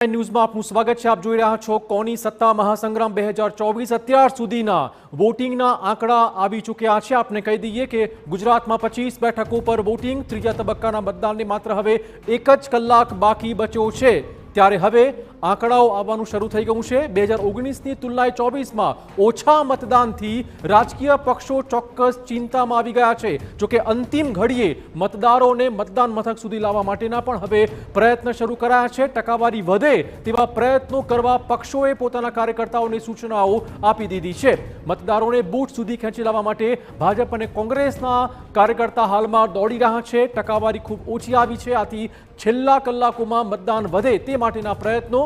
ન્યૂઝમાં આપનું સ્વાગત છે। આપ જોઈ રહ્યા છો કોની સત્તા મહાસંગ્રામ 2024। અત્યાર સુધીના વોટિંગના આંકડા આવી ચૂક્યા છે। આપને કહી દઈએ કે ગુજરાતમાં 25 બેઠકો પર વોટિંગ, ત્રીજા તબક્કાના મતદાનને માત્ર હવે 1 જ કલાક બાકી બચ્યો છે। ત્યારે હવે આંકડાઓ આવવાનું શરૂ થઈ ગયું છે। 2019ની તુલનાએ 24માં ઓછા મતદાનથી રાજકીય પક્ષો ચોક્કસ ચિંતામાં આવી ગયા છે। જોકે અંતિમ ઘડીએ મતદારોને મતદાન મથક સુધી લાવવા માટેના પણ હવે પ્રયત્ન શરૂ કરાયા છે। ટકાવારી વધે તેવા પ્રયત્નો કરવા પક્ષોએ પોતાના કાર્યકર્તાઓને સૂચનાઓ આપી દીધી છે। મતદારોને બૂથ સુધી ખેંચી લાવવા માટે ભાજપ અને કોંગ્રેસના કાર્યકર્તા હાલમાં દોડી રહ્યા છે। ટકાવારી ખૂબ ઓછી આવી છે, આથી છેલ્લા કલાકોમાં મતદાન વધે તે માટેના પ્રયત્નો।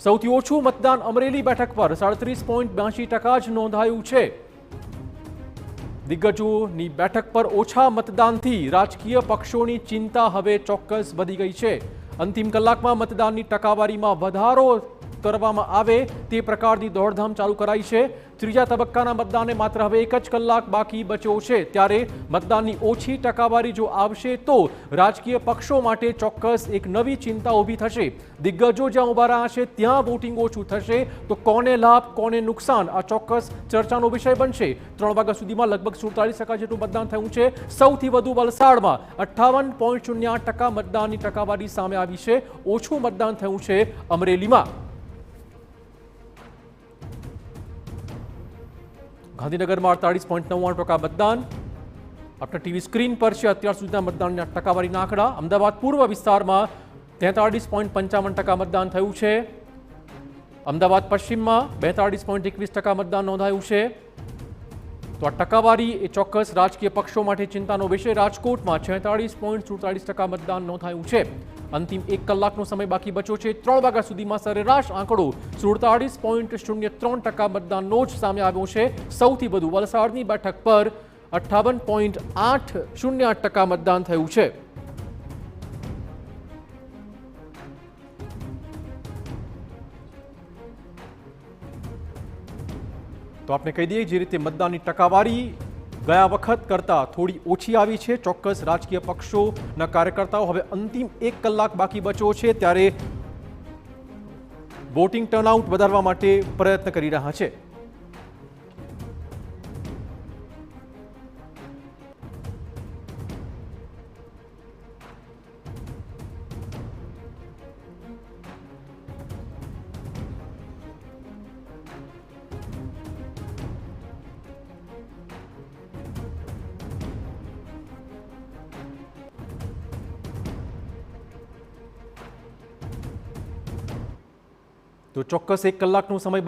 સૌથી ઓછું મતદાન અમરેલી બેઠક પર 37.82% જ નોંધાયું છે। દિગ્ગજોની બેઠક પર ઓછા મતદાનથી રાજકીય પક્ષોની ચિંતા હવે ચોક્કસ વધી ગઈ છે। અંતિમ કલાકમાં મતદાનની ટકાવારીમાં વધારો કરવામાં આવે તે પ્રકારની દોડધામ ચાલુ કરાઈ છે। ત્રીજા તબક્કાના મતદાનને માત્ર હવે 1 જ કલાક બાકી બચ્યો છે। ત્યારે મતદાનની ઓછી ટકાવારી જો આવશે તો રાજકીય પક્ષો માટે ચોક્કસ એક નવી ચિંતા ઊભી થશે। દિગ્ગજો જ્યાં ઉભા રહ્યા છે ત્યાં વોટિંગ ઓછું થશે તો કોને લાભ કોને નુકસાન, આ ચોક્કસ ચર્ચાનો વિષય બનશે। 3 વાગ્યા સુધીમાં લગભગ 47% જેટલું મતદાન થયું છે। સૌથી વધુ વલસાડમાં 58.08% મતદાનની ટકાવારી સામે આવી છે। ઓછું મતદાન થયું છે અમરેલીમાં। ગાંધીનગરમાં 48.99% મતદાન આપણા ટીવી સ્ક્રીન પર છે અત્યાર સુધીના મતદાનના ટકાવારીના આંકડા। અમદાવાદ પૂર્વ વિસ્તારમાં 43.55% મતદાન થયું છે। અમદાવાદ પશ્ચિમમાં 42.21% મતદાન નોંધાયું છે। તો આ ટકાવારી એ ચોક્કસ રાજકીય પક્ષો માટે ચિંતાનો વિષય। રાજકોટમાં 46.47% મતદાન નોંધાયું છે। અંતિમ 1 કલાકનો સમય બાકી બચ્યો છે। 3 વાગ્યા સુધીમાં સરેરાશ આંકડો 47.03% મતદાનનો જ સામે આવ્યો છે। સૌથી વધુ વલસાડની બેઠક પર 58.808% મતદાન થયું છે। તો આપને કહી દઈએ જે રીતે મતદાનની ટકાવારી ગયા વખત કરતાં થોડી ઓછી આવી છે। ચોક્કસ રાજકીય પક્ષોના કાર્યકર્તાઓ હવે અંતિમ 1 કલાક બાકી બચ્યો છે ત્યારે વોટિંગ ટર્નઆઉટ વધારવા માટે પ્રયત્ન કરી રહ્યા છે। તો ચોક્કસ 1 કલાકનો સમય